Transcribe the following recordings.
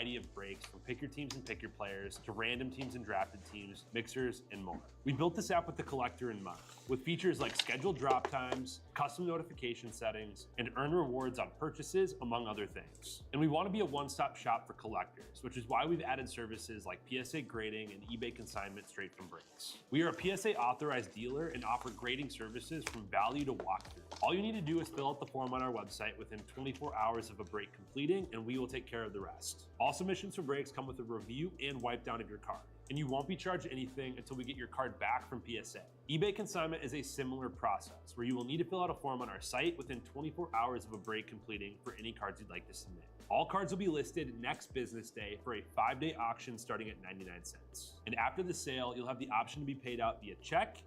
variety of breaks from pick your teams and pick your players to random teams and drafted teams, mixers, and more. We built this app with the collector in mind, with features like scheduled drop times, custom notification settings, and earn rewards on purchases, among other things. And we want to be a one-stop shop for collectors, which is why we've added services like PSA grading and eBay consignment straight from breaks. We are a PSA authorized dealer and offer grading services from value to walkthrough. All you need to do is fill out the form on our website within 24 hours of a break completing, and we will take care of the rest. All submissions for breaks come with a review and wipe down of your card, and you won't be charged anything until we get your card back from PSA. eBay consignment is a similar process where you will need to fill out a form on our site within 24 hours of a break completing for any cards you'd like to submit. All cards will be listed next business day for a 5-day auction starting at 99 cents. And after the sale, you'll have the option to be paid out via check,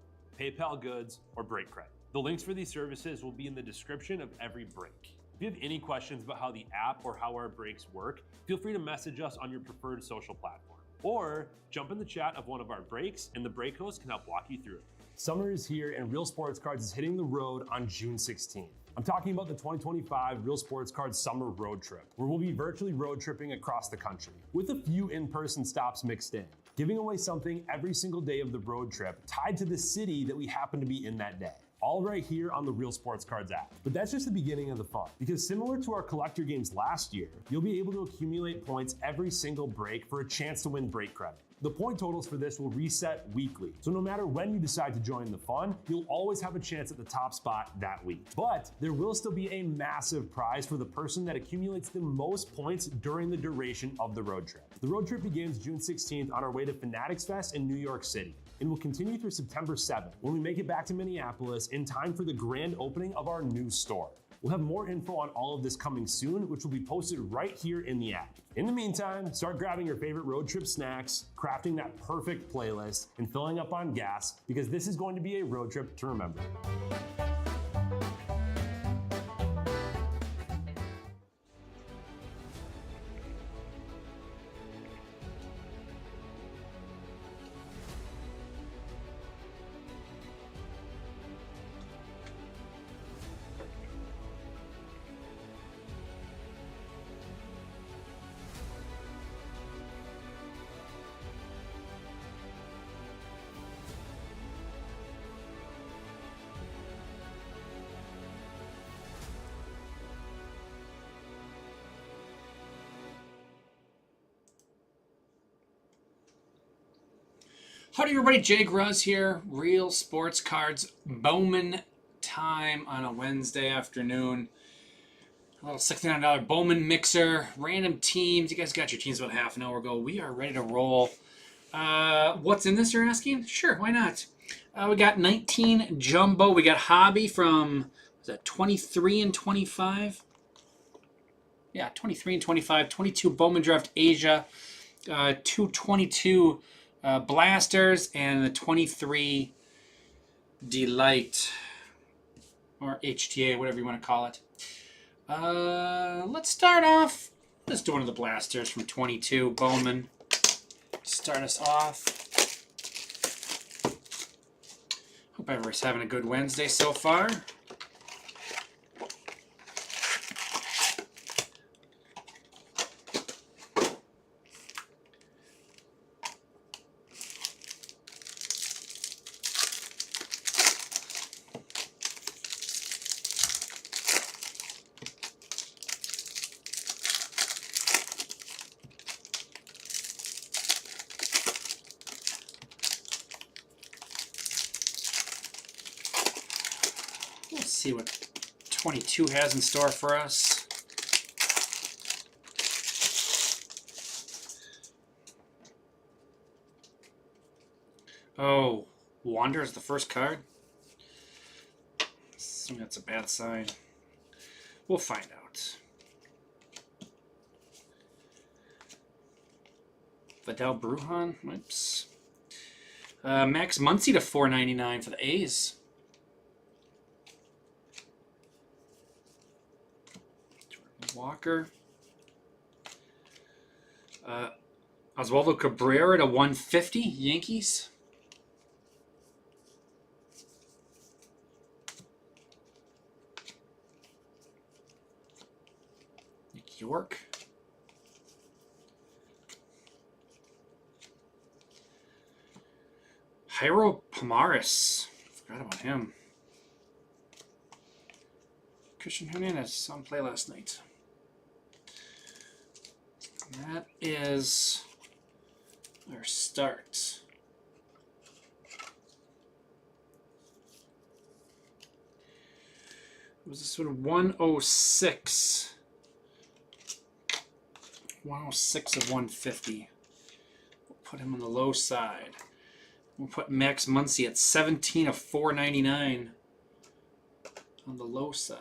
PayPal goods, or break credit. The links for these services will be in the description of every break. If you have any questions about how the app or how our breaks work, feel free to message us on your preferred social platform. Or jump in the chat of one of our breaks and the break host can help walk you through it. Summer is here and Real Sports Cards is hitting the road on June 16th. I'm talking about the 2025 Real Sports Cards Summer Road Trip, where we'll be virtually road tripping across the country, with a few in-person stops mixed in, giving away something every single day of the road trip tied to the city that we happen to be in that day. All right here on the Real Sports Cards app. But that's just the beginning of the fun, because similar to our collector games last year, you'll be able to accumulate points every single break for a chance to win break credit. The point totals for this will reset weekly, so no matter when you decide to join the fun, you'll always have a chance at the top spot that week. But there will still be a massive prize for the person that accumulates the most points during the duration of the road trip. The road trip begins June 16th on our way to Fanatics Fest in New York City, and will continue through September 7th when we make it back to Minneapolis in time for the grand opening of our new store. We'll have more info on all of this coming soon, which will be posted right here in the app. In the meantime, start grabbing your favorite road trip snacks, crafting that perfect playlist, and filling up on gas, because this is going to be a road trip to remember. Howdy everybody, Jake Ruz here. Real Sports Cards Bowman time on a Wednesday afternoon. A little $69 Bowman mixer, random teams. You guys got your teams about half an hour ago. We are ready to roll. What's in this, you're asking? Sure, why not? We got 19 Jumbo. We got Hobby from, was that 23 and 25? Yeah, 23 and 25. 22 Bowman Draft Asia. 222 Blasters, and the 23 Delight, or HTA, whatever you want to call it. Let's start off. Let's do one of the Blasters from 22 Bowman. Start us off. Hope everybody's having a good Wednesday so far. Let's see what 22 has in store for us. Oh, Wander is the first card? I assume that's a bad sign. We'll find out. Vidal Brujan, whoops. Max Muncy to $4.99 for the A's. Walker. Oswaldo Cabrera to $150, Yankees. Nick York. Jairo Pomares. Forgot about him. Christian Hernandez saw him play last night. That is our start. Was this one 106? 106 of 150. We'll put him on the low side. We'll put Max Muncy at 17 of 499 on the low side.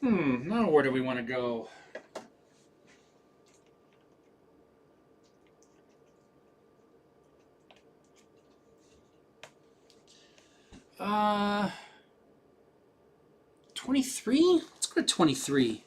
Now where do we want to go? Uh, 23? Let's go to 23.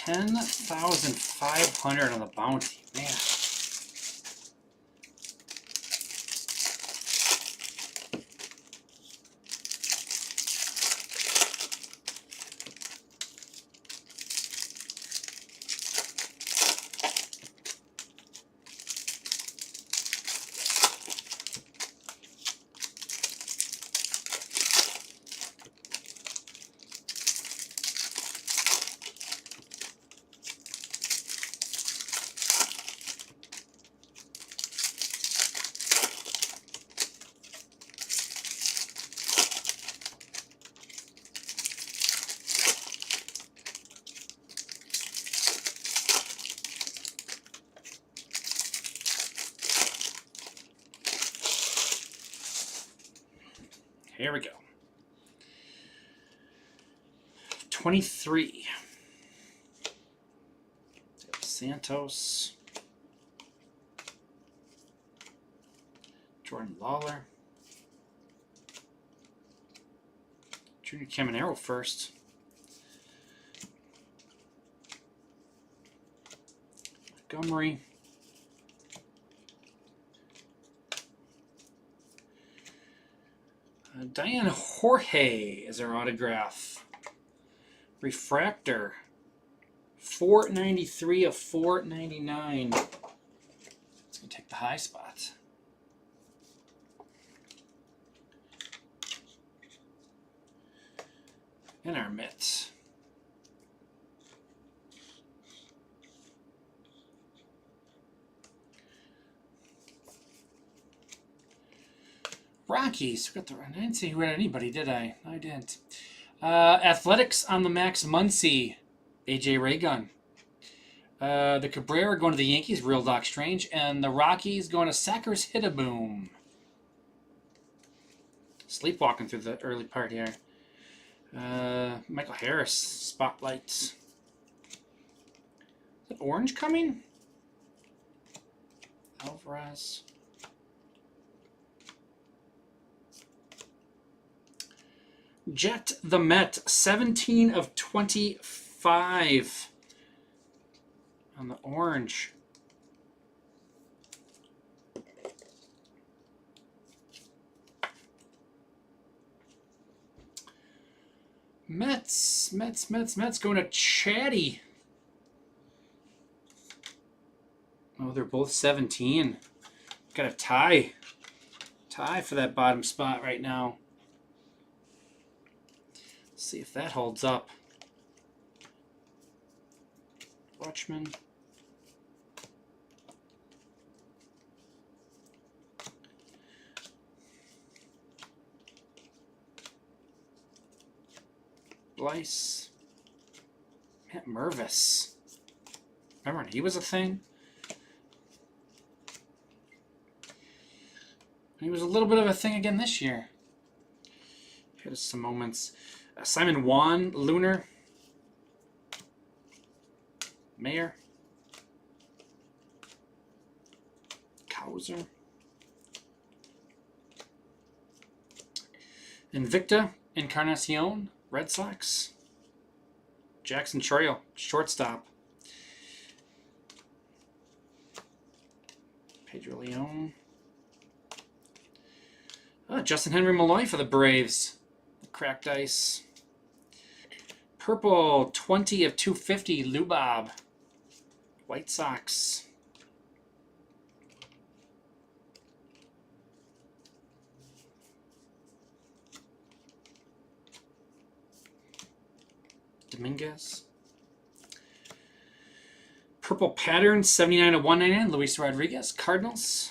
$10,500 on the bounty, man. Here we go. 23. Santos. Jordan Lawler. Junior Caminero first. Montgomery. Diane Jorge is our autograph. Refractor. 493 of 499. It's going to take the high spot. And our mitts. Rockies. I didn't see who had anybody, did I? No, I didn't. Athletics on the Max Muncy. AJ Raygun. The Cabrera going to the Yankees. Real Doc Strange. And the Rockies going to Sackers Hit-a-Boom. Sleepwalking through the early part here. Michael Harris. Spotlights. Is that orange coming? Alvarez. Jet the Met, 17 of 25 on the orange. Mets going to Chatty. Oh, they're both 17. Got a tie for that bottom spot right now. Let's see if that holds up. Watchman. Blyce. Matt Mervis. Remember when he was a thing? He was a little bit of a thing again this year. He had some moments. Simon Wan, Lunar. Mayer. Kauser. Invicta, Encarnacion, Red Sox. Jackson Chourio, shortstop. Pedro Leon. Justin Henry Malloy for the Braves. Cracked ice. Purple, 20 of 250, Lubob. White Sox. Dominguez. Purple pattern, 79 of 199, Luis Rodriguez, Cardinals.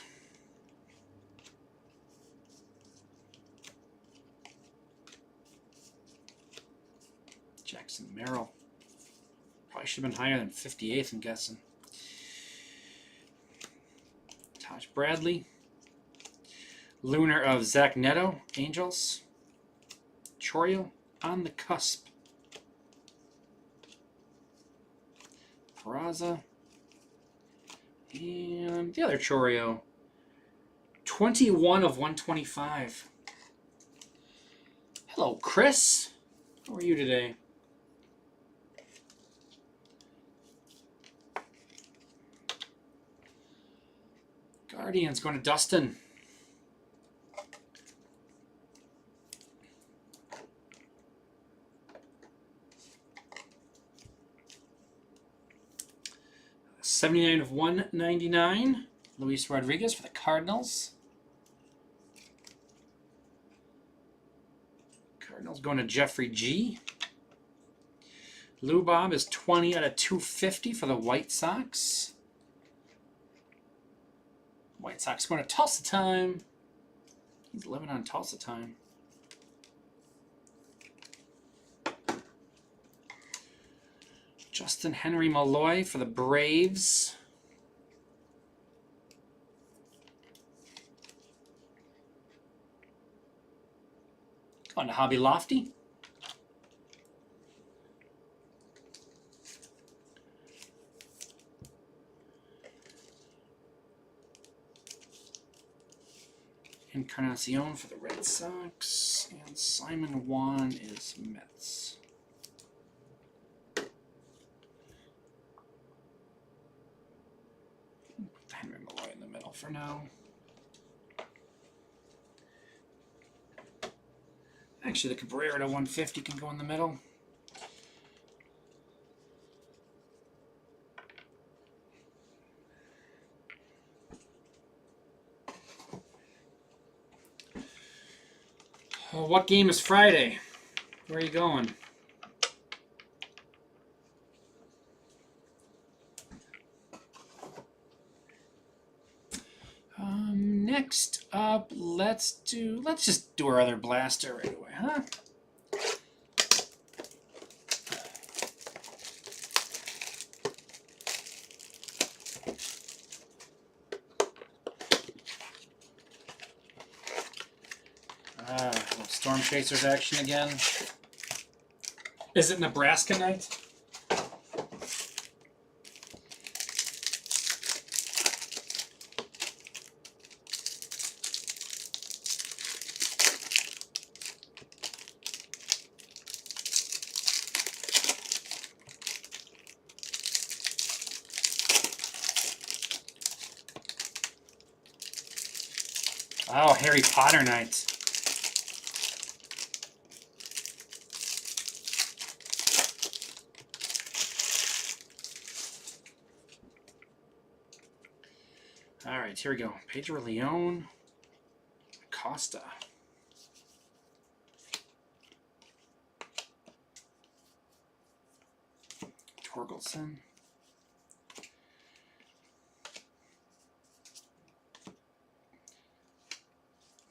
Jackson Merrill. Probably should have been higher than 58th, I'm guessing. Taj Bradley. Lunar of Zach Neto, Angels. Chourio on the cusp. Peraza. And the other Chourio. 21 of 125. Hello, Chris. How are you today? Guardians going to Dustin. $79 of $199. Luis Rodriguez for the Cardinals. Cardinals going to Jeffrey G. Lubob is 20 out of 250 for the White Sox. White Sox going to Tulsa time. He's living on Tulsa time. Justin Henry Malloy for the Braves. Going to Hobby Lofty. Encarnacion for the Red Sox. And Simon Wan is Mets. Put Henry Malloy in the middle for now. Actually, the Cabrera to 150 can go in the middle. What game is Friday? Where are you going? Next up, let's just do our other blaster right away, huh? Storm Chasers action again. Is it Nebraska night? Oh, Harry Potter night. All right, here we go. Pedro Leon, Costa. Torgelson.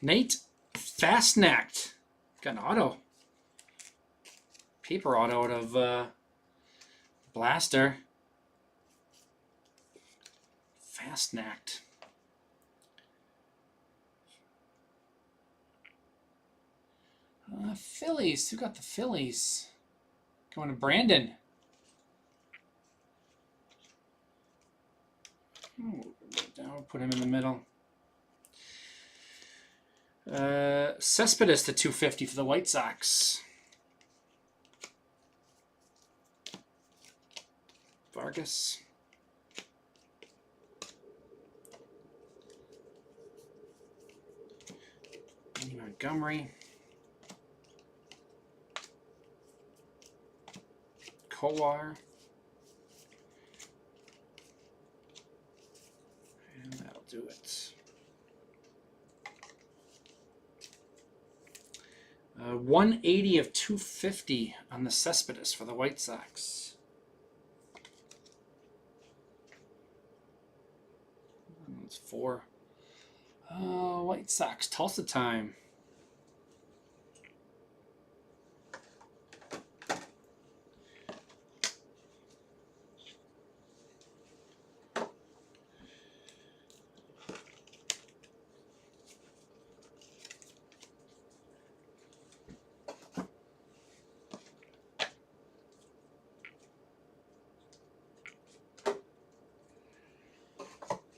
Nate Fastnacht. Got an auto. Paper auto out of Blaster. Fastnacht. Phillies. Who got the Phillies? Going to Brandon. Down, put him in the middle. Cespedes to 250 for the White Sox. Vargas. Montgomery. Kowar. And that'll do it. 180 of 250 on the Cespedes for the White Sox. That's 4. White Sox, Tulsa time.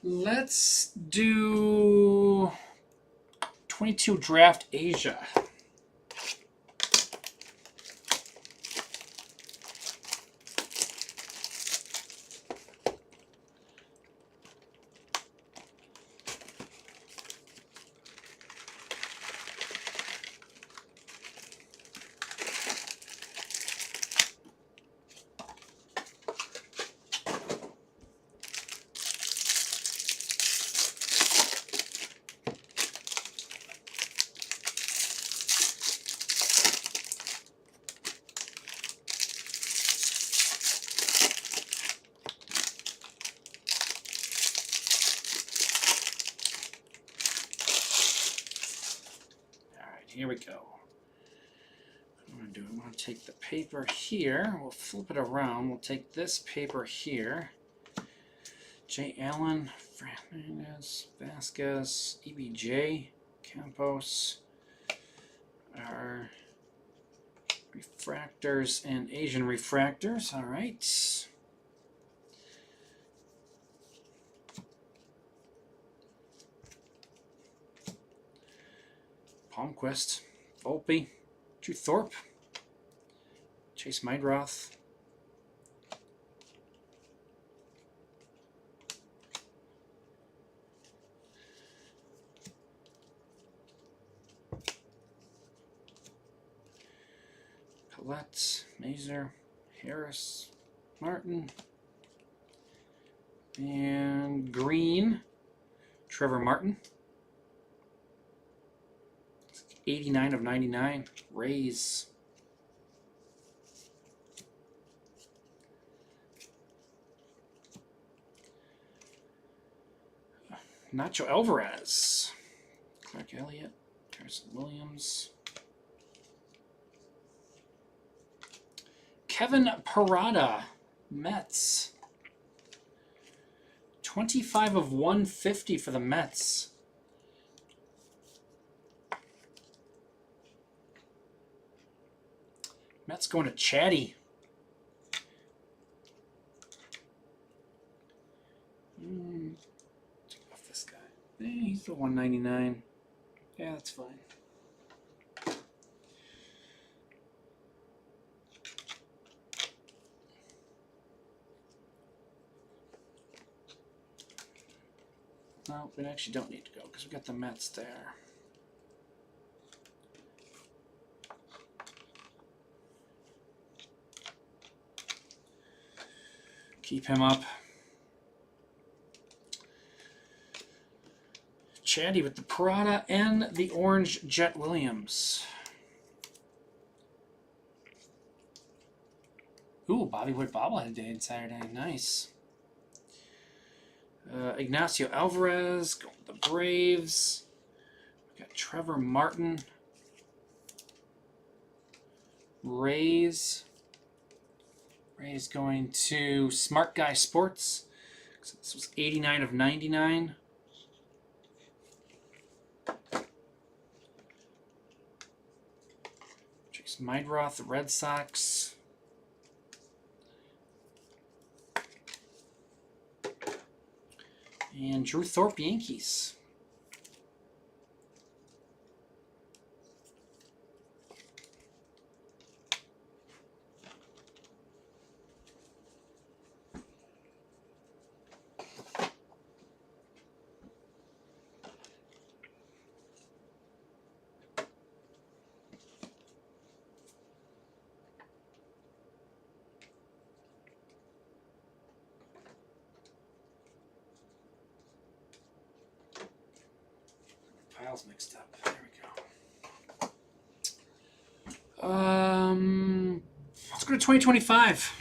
Let's do 22 Draft Asia. Here we go. What I'm going to do, I'm going to take the paper here. We'll flip it around. We'll take this paper here. J. Allen, Fernandez, Vasquez, EBJ, Campos, our refractors and Asian refractors. All right. Palmquist, Volpe, Drew Thorpe, Chase Meidroth, Collette, Mazer, Harris, Martin, and Green, Trevor Martin. 89 of 99. Rays. Nacho Alvarez. Clark Elliott. Harrison Williams. Kevin Parada. Mets. 25 of 150 for the Mets. Mets going to Chatty. Take off this guy. He's the 199. Yeah, that's fine. No, we actually don't need to go because we got the Mets there. Keep him up. Chatty with the Prada and the orange Jet Williams. Ooh, Bobby Wood bobblehead day on Saturday. Nice. Ignacio Alvarez going with the Braves. We got Trevor Martin. Rays. Rays going to Smart Guy Sports. So this was 89 of 99. Chase Meidroth, the Red Sox. And Drew Thorpe, Yankees. Piles mixed up. There we go. Let's go to 2025.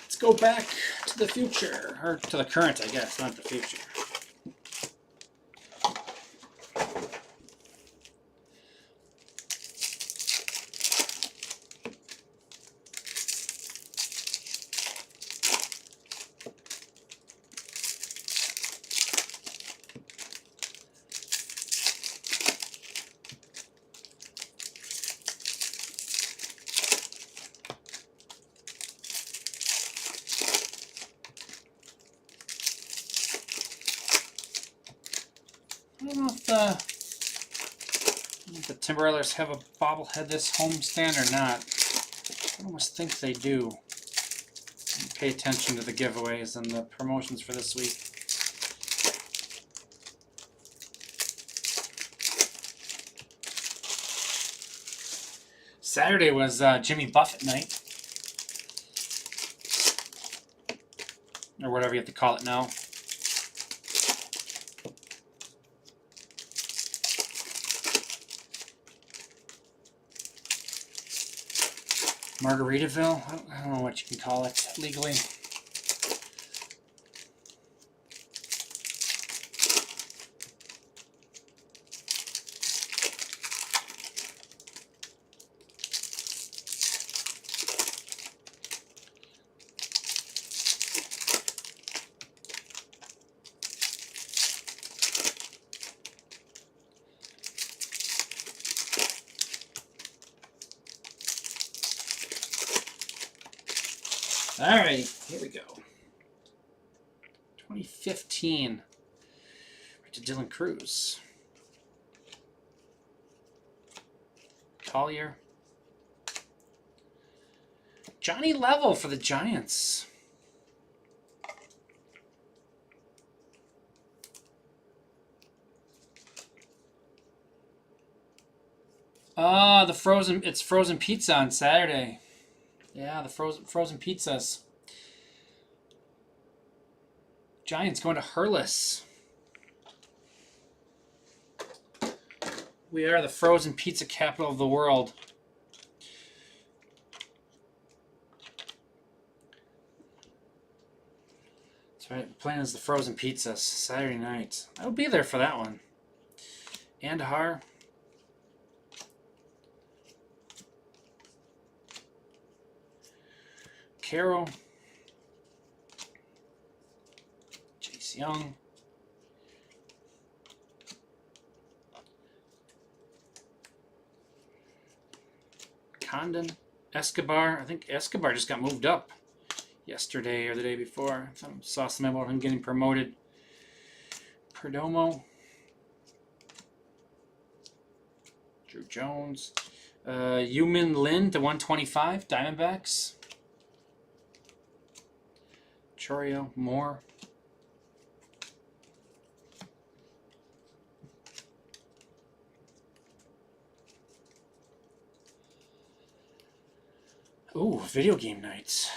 Let's go back to the future, or to the current, I guess, not the future. I don't know if the Timber Oilers have a bobblehead this homestand or not. I almost think they do. Pay attention to the giveaways and the promotions for this week. Saturday was Jimmy Buffett night. Or whatever you have to call it now. Margaritaville? I don't know what you can call it legally. All right, here we go. 2015. Right to Dylan Cruz. Collier. Johnny Level for the Giants. The frozen. It's frozen pizza on Saturday. Yeah, the frozen pizzas. Giants going to Hurlis. We are the frozen pizza capital of the world. That's right. The plan is the frozen pizzas Saturday night. I will be there for that one. Andahar. Carroll, Chase Young, Condon, Escobar. I think Escobar just got moved up yesterday or the day before. I saw some about him getting promoted. Perdomo, Drew Jones, Yumin Lin to 125, Diamondbacks. Chorio, Moore. Ooh, video game nights.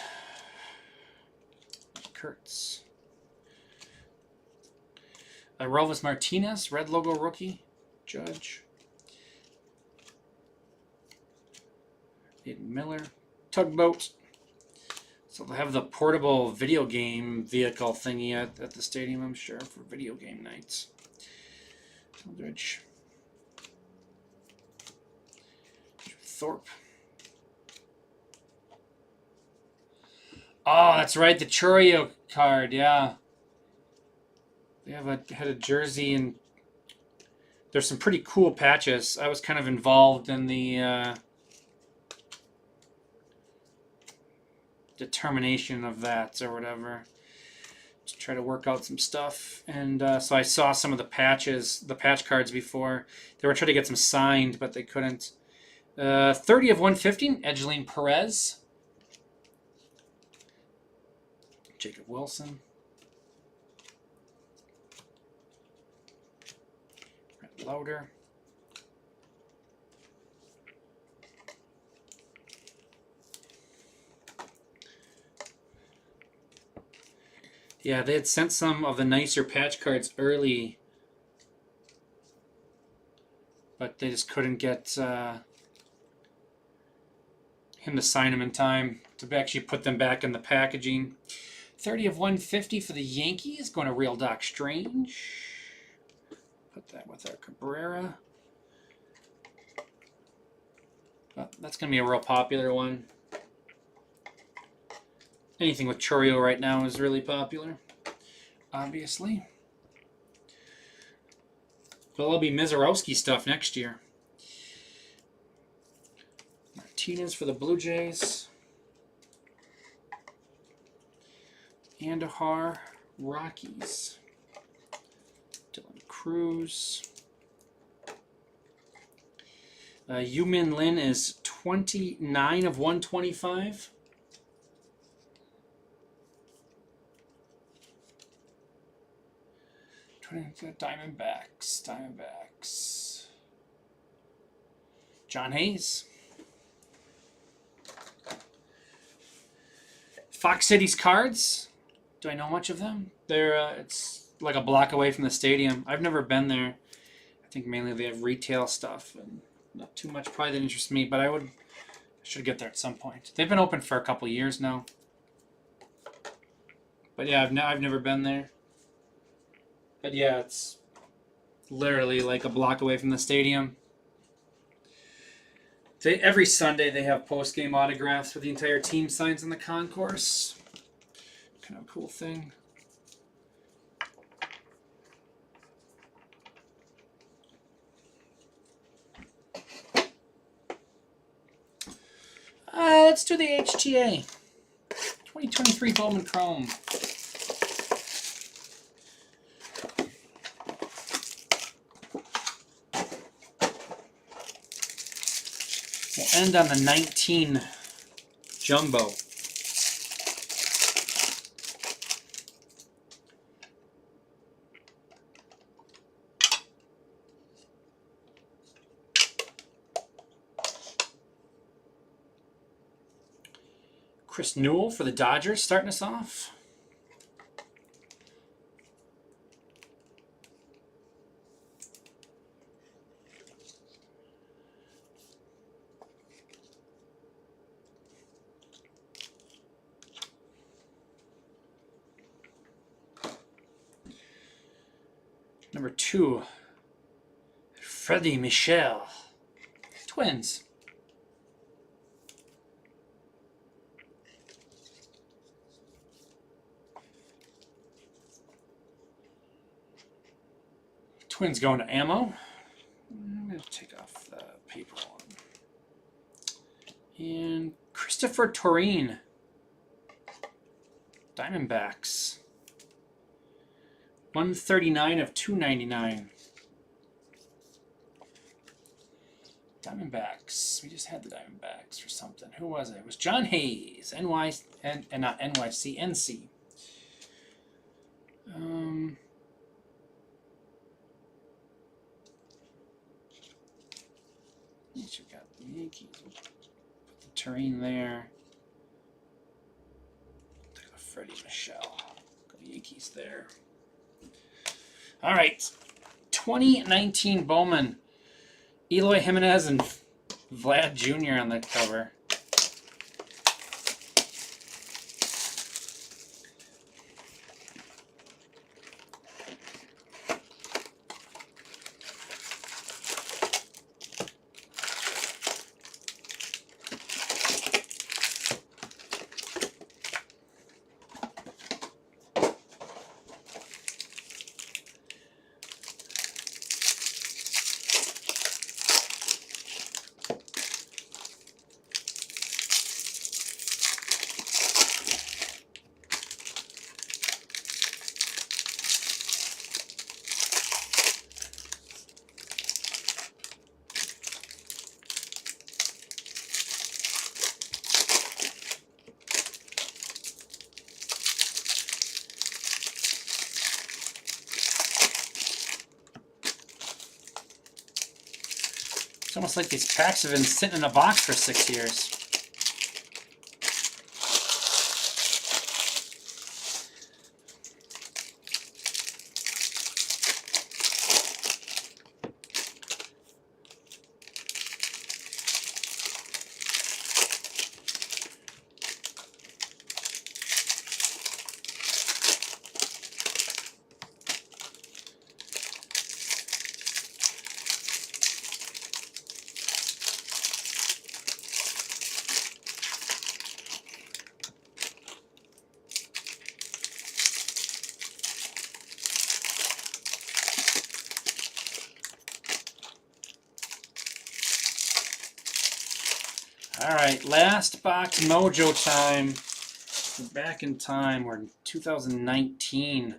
Kurtz. Relvis Martinez, red logo rookie. Judge. Aiden Miller. Tugboat. So they'll have the portable video game vehicle thingy at the stadium, I'm sure, for video game nights. Eldridge. Thorpe. Oh, that's right, the Churio card, yeah. They had a jersey, and there's some pretty cool patches. I was kind of involved in the determination of that or whatever, to try to work out some stuff. And so I saw some of the patches, the patch cards before. They were trying to get some signed, but they couldn't. 30 of 150, Edgeline Perez. Jacob Wilson. Brett Lauder. Yeah, they had sent some of the nicer patch cards early, but they just couldn't get him to sign them in time to actually put them back in the packaging. 30 of 150 for the Yankees, going to Real Doc Strange. Put that with our Cabrera. But that's going to be a real popular one. Anything with Churio right now is really popular, obviously. But there'll be Mizorowski stuff next year. Martinez for the Blue Jays. Andahar, Rockies. Dylan Cruz. Yu-Min Lin is 29 of 125. Diamondbacks. John Hayes. Fox Cities cards. Do I know much of them? They're it's like a block away from the stadium. I've never been there. I think mainly they have retail stuff and not too much probably that interests me, but I should get there at some point. They've been open for a couple years now. But yeah, I've never been there. But yeah, it's literally like a block away from the stadium. Every Sunday they have post-game autographs where the entire team signs in the concourse. Kind of a cool thing. Let's do the HTA. 2023 Bowman Chrome. We'll end on the 19 Jumbo. Chris Newell for the Dodgers starting us off. Number 2, Freddie Michel. Twins. Twins going to ammo. I'm going to take off the paper one. And Christopher Torine. Diamondbacks. 139 of 299. Diamondbacks. We just had the Diamondbacks for something. Who was it? It was John Hayes. And not NYC, NC. You've got the Yankees. Put the terrain there. Freddie Michelle. Go Yankees there. All right. 2019 Bowman. Eloy Jimenez and Vlad Jr. on the cover. It's almost like these packs have been sitting in a box for 6 years. All right, last box mojo time. We're back in time. We're in 2019.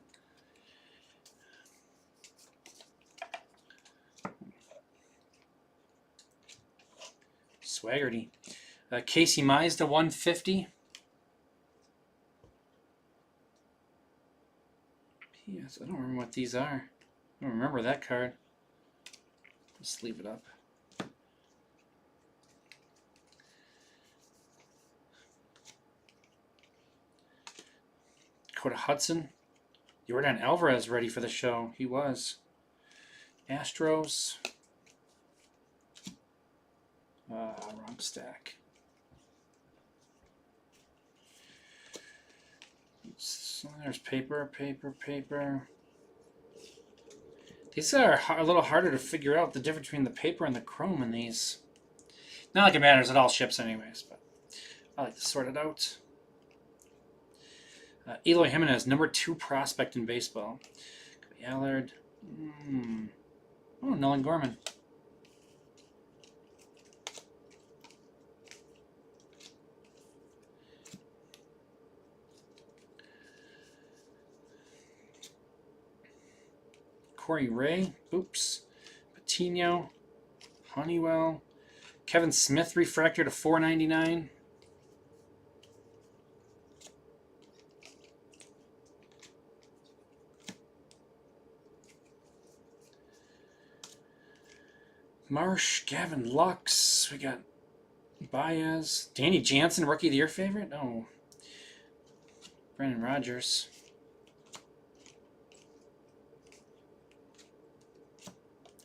Swaggerty. Casey Mize to 150. Yes, I don't remember what these are. I don't remember that card. Just leave it up. Dakota Hudson. Yordan Alvarez ready for the show. He was. Astros. Wrong stack. So there's paper. These are a little harder to figure out the difference between the paper and the chrome in these. Not like it matters, it all ships anyways, but I like to sort it out. Eloy Jimenez, number 2 prospect in baseball. Allard. Oh, Nolan Gorman. Corey Ray. Oops. Patino. Honeywell. Kevin Smith refractor to $4.99. Marsh, Gavin Lux. We got Baez. Danny Jansen, Rookie of the Year favorite? Oh. Brendan Rodgers.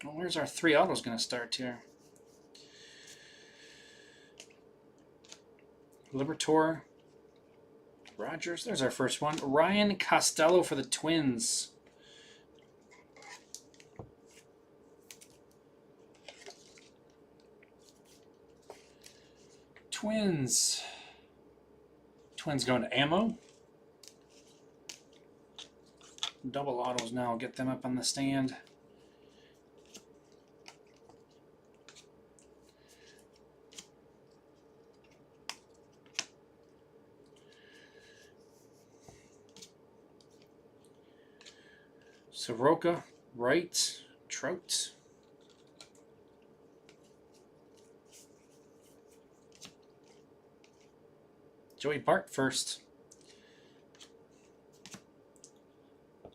Well, where's our 3 autos going to start here? Libertor. Rodgers. There's our first one. Ryan Costello for the Twins. Twins going to ammo. Double autos now. Get them up on the stand. Soroka, Wright, Trout. Joey Bart first. I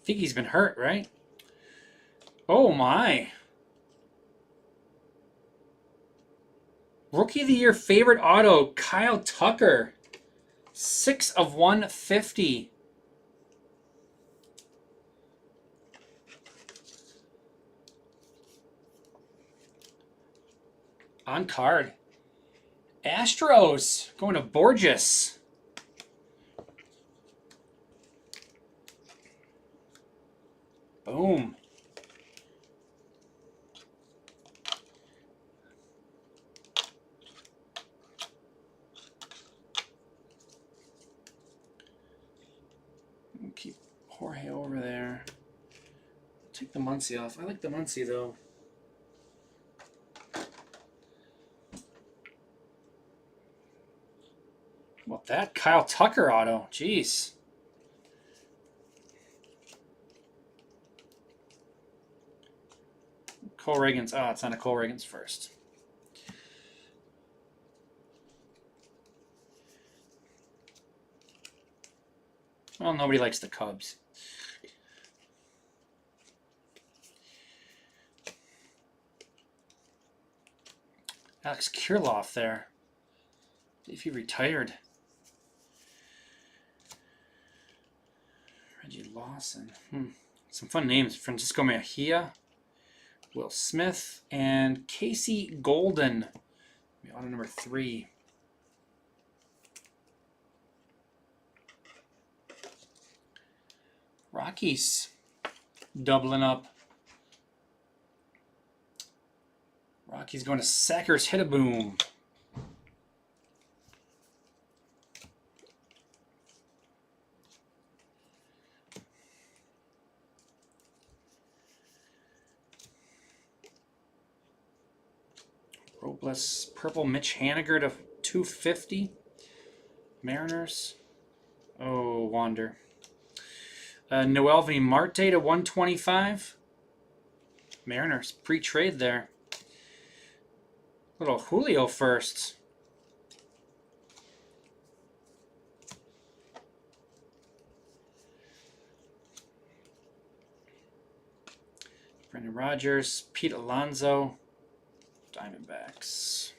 think he's been hurt, right? Oh my. Rookie of the Year favorite auto, Kyle Tucker. 6 of 150. On card. Astros going to Borges. Boom. Keep Jorge over there. Take the Muncie off. I like the Muncie though. What that? Kyle Tucker auto. Jeez. Cole Reagan's. Oh, it's not a Cole Reagan's first. Well, nobody likes the Cubs. Alex Kirilloff there. If he retired. Reggie Lawson. Some fun names. Francisco Mejia, Will Smith, and Casey Golden. Auto number 3. Rockies doubling up. Rockies going to Sackers Hit-a-Boom. Robles purple Mitch Haniger to 250. Mariners. Oh, Wander. Noelvi Marte to 125. Mariners pre-trade there. Little Julio first. Brendan Rodgers, Pete Alonso, Diamondbacks.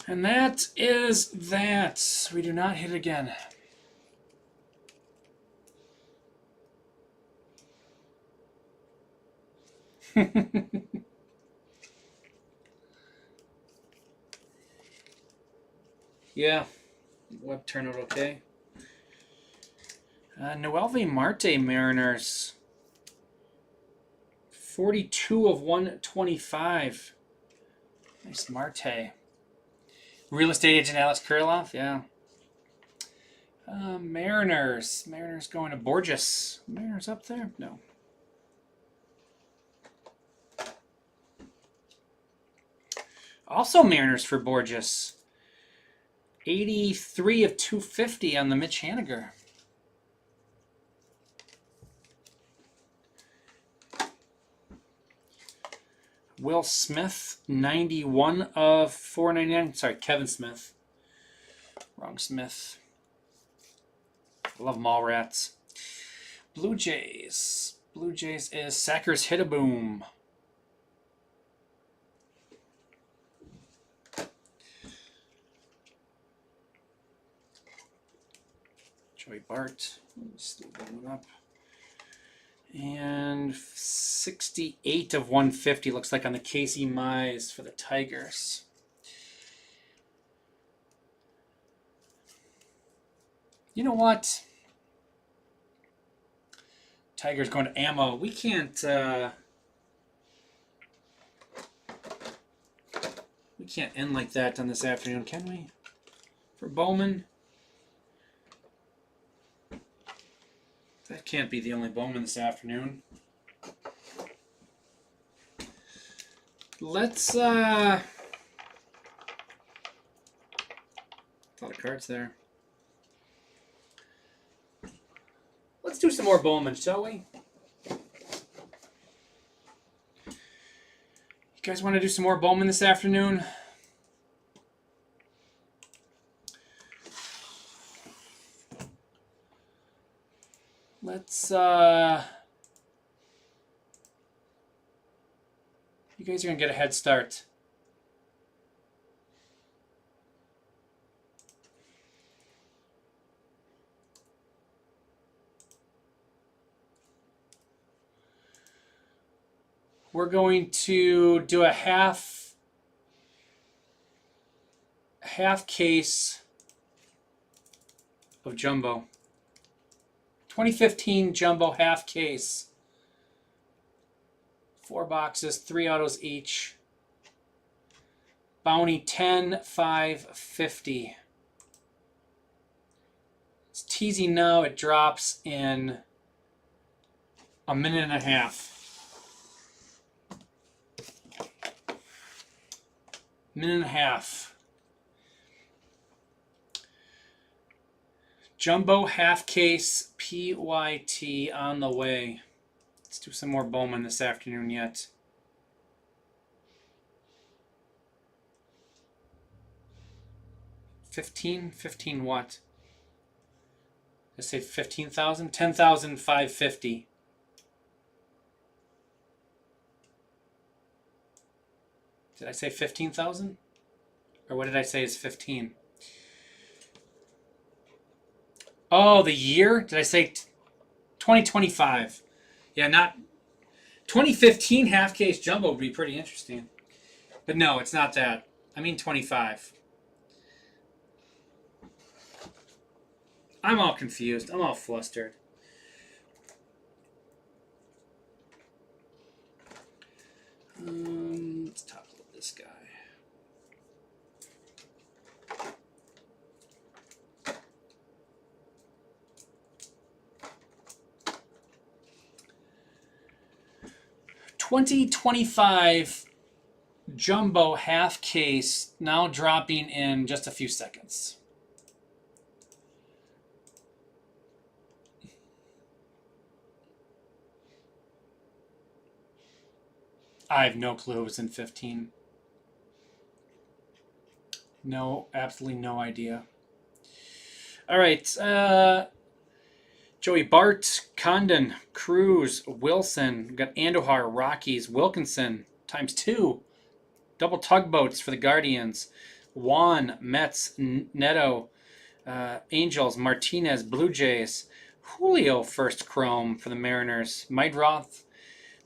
And that is that. We do not hit again. Yeah, web turned out okay. Noelvi Marte Mariners. 42 of 125. Nice Marte. Real estate agent Alex Kirilloff, yeah. Mariners. Mariners going to Borges. Mariners up there? No. Also Mariners for Borges. 83 of 250 on the Mitch Haniger. Will Smith, 91 of 499. Sorry, Kevin Smith. Wrong Smith. Love Mallrats. Blue Jays. Blue Jays is Sackers Hit-a-Boom. Joey Bart. Still going up. And 68 of 150 looks like on the Casey Mize for the Tigers. You know what? Tigers going to ammo. We can't end like that on this afternoon, can we? For Bowman. That can't be the only Bowman this afternoon. Let's a lot of cards there. Let's do some more Bowman, shall we? You guys want to do some more Bowman this afternoon? Let's You guys are going to get a head start. We're going to do a half case of jumbo. 2015 jumbo half case. 4 boxes, 3 autos each. Bounty 10, 5, 50. It's teasing now. It drops in a minute and a half. Minute and a half. Jumbo half case PYT on the way. Let's do some more Bowman this afternoon yet. $15 what? Let's say 15,000? 10,550. Did I say 15,000? Or what did I say is 15? Oh, the year? Did I say 2025? Yeah, not 2015 half case jumbo would be pretty interesting. But no, it's not that. I mean 25. I'm all confused. I'm all flustered. Let's top load this guy. $20.25 jumbo half case now dropping in just a few seconds. I have no clue. It was in 15. No, absolutely no idea. All right. Joey Bart, Condon, Cruz, Wilson. We've got Andujar, Rockies, Wilkinson, ×2. Double tugboats for the Guardians. Juan, Mets, Neto, Angels, Martinez, Blue Jays. Julio, first chrome for the Mariners. Meidroth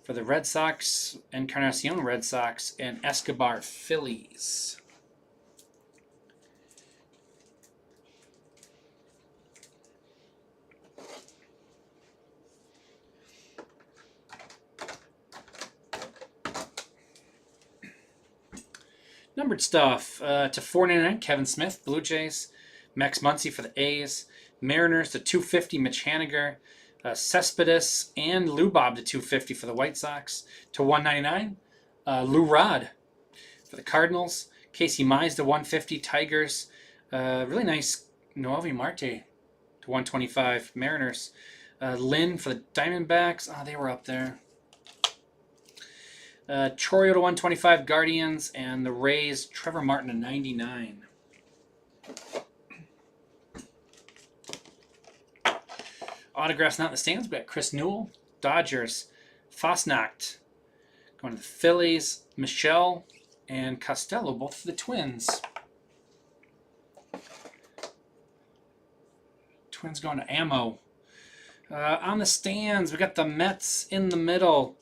for the Red Sox, Encarnacion Red Sox, and Escobar Phillies. Numbered stuff to 499, Kevin Smith, Blue Jays. Max Muncy for the A's. Mariners to 250, Mitch Haniger. Cespedes and Lubob to 250 for the White Sox. To 199, Lou Rod for the Cardinals. Casey Mize to 150, Tigers. Really nice Noelvi Marte to 125, Mariners. Lynn for the Diamondbacks. Oh, they were up there. Choreo to 125, Guardians. And the Rays, Trevor Martin to 99. Autographs not in the stands. We got Chris Newell, Dodgers. Fosnacht going to the Phillies. Michelle and Costello, both for the Twins. Twins going to Ammo. On the stands, we got the Mets in the middle.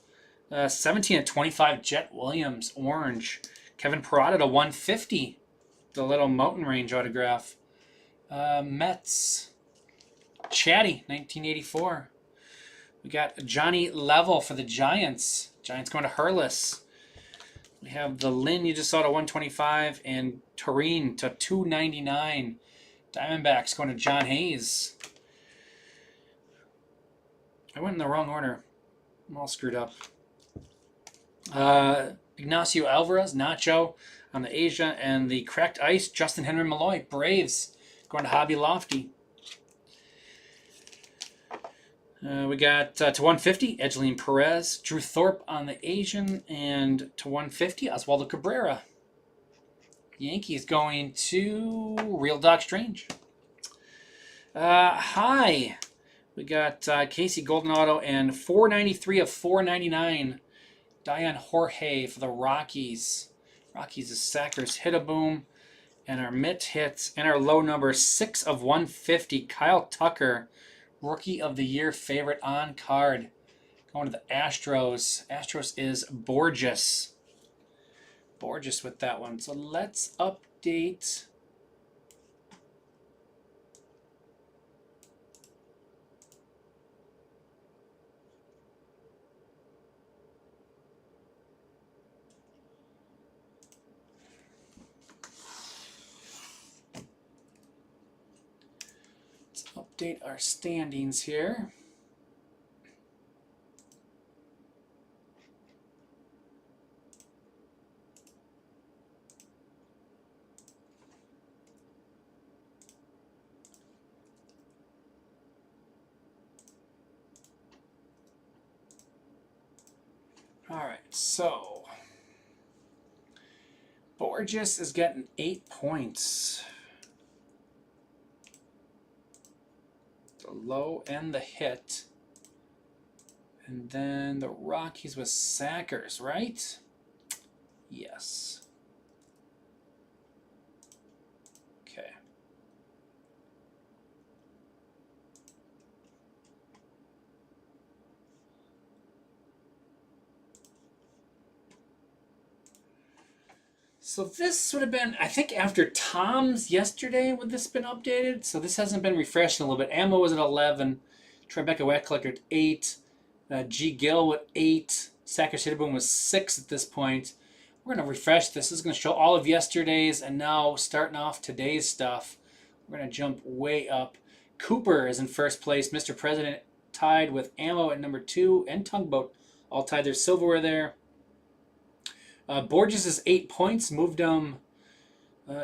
17/25, Jet Williams, orange. Kevin Parada to 150, the little Mountain Range autograph. Mets. Chatty, 1984. We got Johnny Level for the Giants. Giants going to Hurlis. We have the Lynn you just saw to 125 and Tureen to 299. Diamondbacks going to John Hayes. I went in the wrong order. I'm all screwed up. Ignacio Alvarez, Nacho on the Asia, and the cracked ice, Justin Henry Malloy, Braves going to Hobby Lofty. We got to 150, Edgeline Perez, Drew Thorpe on the Asian, and to 150, Oswaldo Cabrera. Yankees going to Real Doc Strange. High. We got Casey Golden Auto and 493 of 499. Dion Jorge for the Rockies. Rockies is Sackers Hit-A-Boom. And our mitt hits and our low number 6 of 150. Kyle Tucker, Rookie of the Year favorite on card. Going to the Astros. Astros is Borges. Borges with that one. So let's update. Update our standings here. All right, so Borges is getting 8 points. The low and the hit. And then the Rockies with Sackers, right? Yes. Okay. So this would have been, I think, after Tom's yesterday would this have been updated. So this hasn't been refreshed in a little bit. Ammo was at 11. Tribeca Wet Collector at 8. G. Gill with 8. Sackers Hit-A-Boom was 6 at this point. We're going to refresh this. This is going to show all of yesterday's and now starting off today's stuff. We're going to jump way up. Cooper is in first place. Mr. President tied with Ammo at number 2 and Tugboat all tied their silverware there. Borges is 8 points, moved them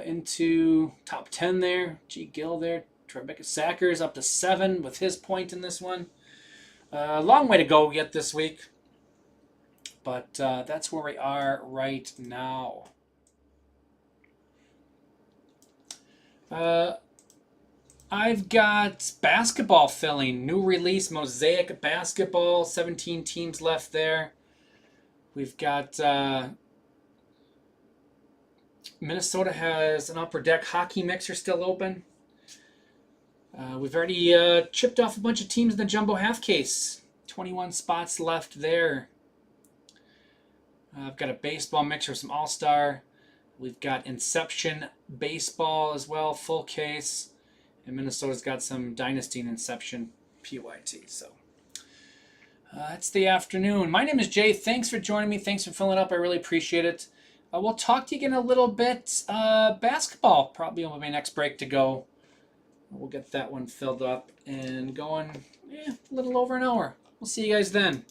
into top 10 there. G. Gill there. Tribeca Sackers up to 7 with his point in this one. Long way to go yet this week, but that's where we are right now. I've got basketball filling, new release, Mosaic basketball, 17 teams left there. We've got Minnesota has an upper deck hockey mixer still open. We've already chipped off a bunch of teams in the jumbo half case. 21 spots left there. I've got a baseball mixer, some all-star. We've got Inception baseball as well, full case. And Minnesota's got some Dynasty and Inception PYT. So that's the afternoon. My name is Jay. Thanks for joining me. Thanks for filling up. I really appreciate it. We'll talk to you again a little bit. Basketball probably will be my next break to go. We'll get that one filled up and going a little over an hour. We'll see you guys then.